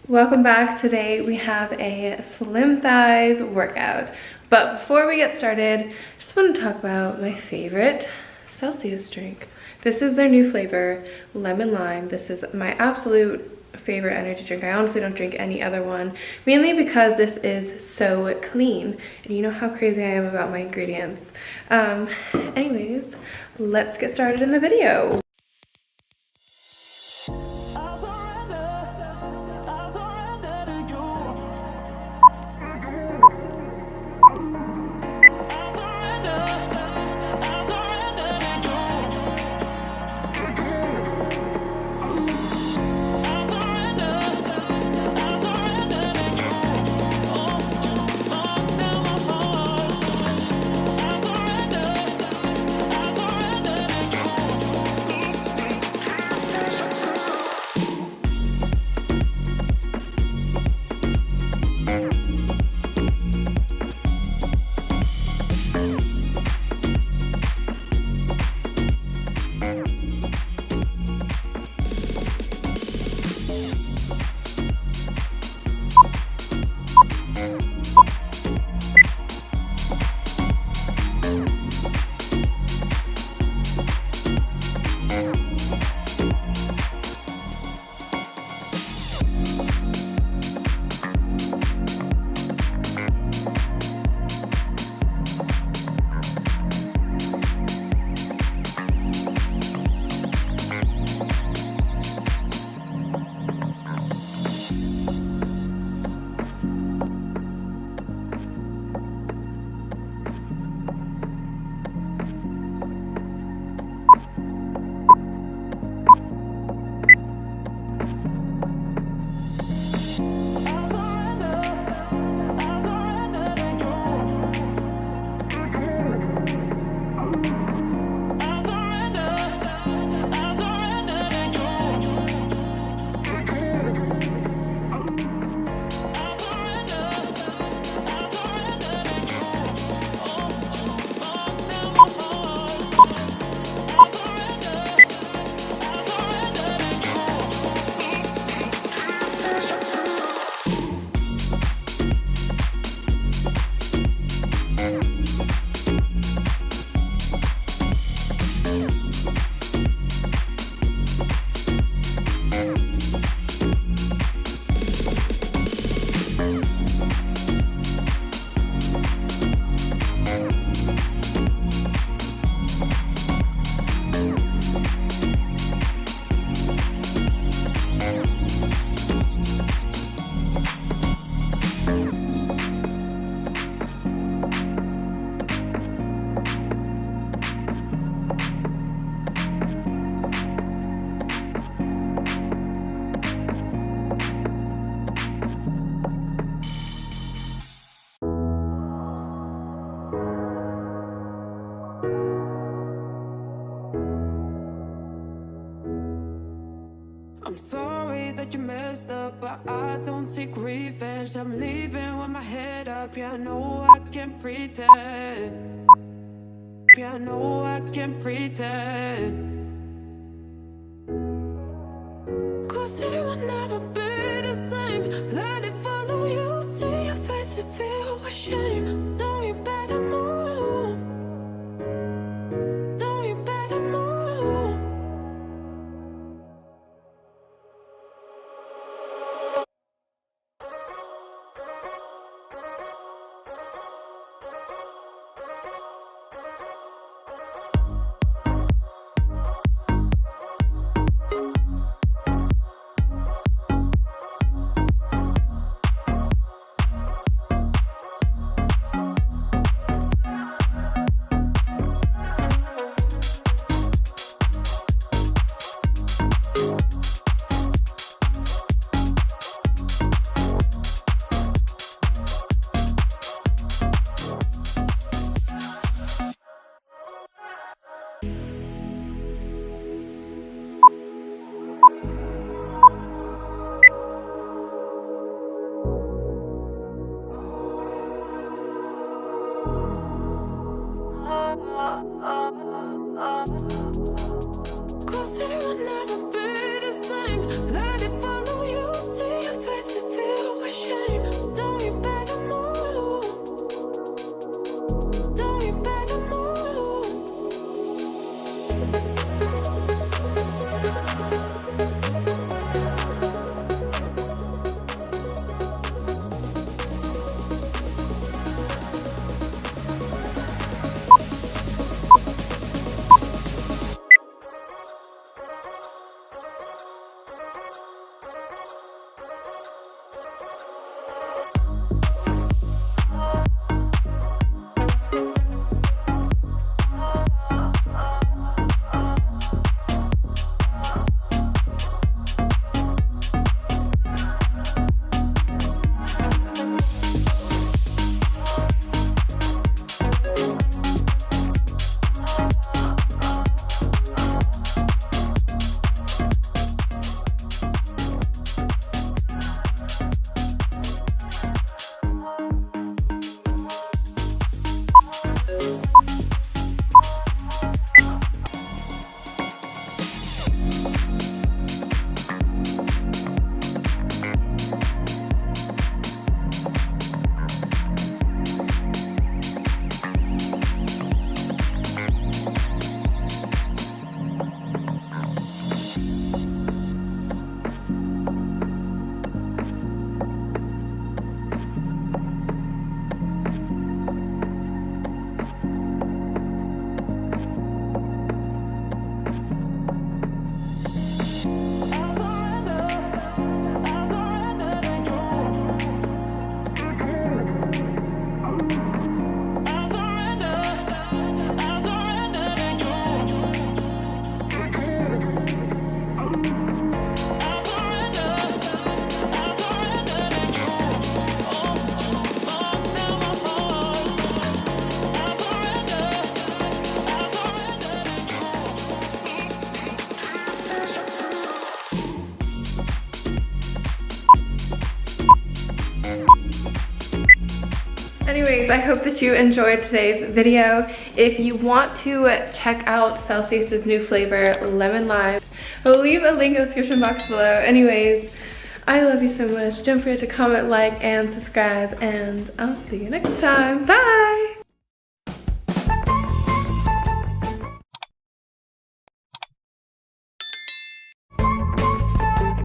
Welcome back. Today we have a slim thighs workout. But before we get started, I just want to talk about my favorite Celsius drink. This is their new flavor, lemon lime. This is my absolute favorite energy drink. I honestly don't drink any other one, mainly because this is so clean. And you know how crazy I am about my ingredients. Anyways, let's get started in the video. I'm sorry that you messed up, but I don't seek revenge. I'm leaving with my head up. Yeah, I know I can pretend. Yeah, I know I can pretend. 'Cause it will never be the same. Let it follow you. See your face and feel ashamed. No, you better move. No, you better move. Anyways, I hope that you enjoyed today's video. If you want to check out Celsius's new flavor, lemon lime, I'll leave a link in the description box below. Anyways, I love you so much. Don't forget to comment, like, and subscribe, and I'll see you next time. Bye!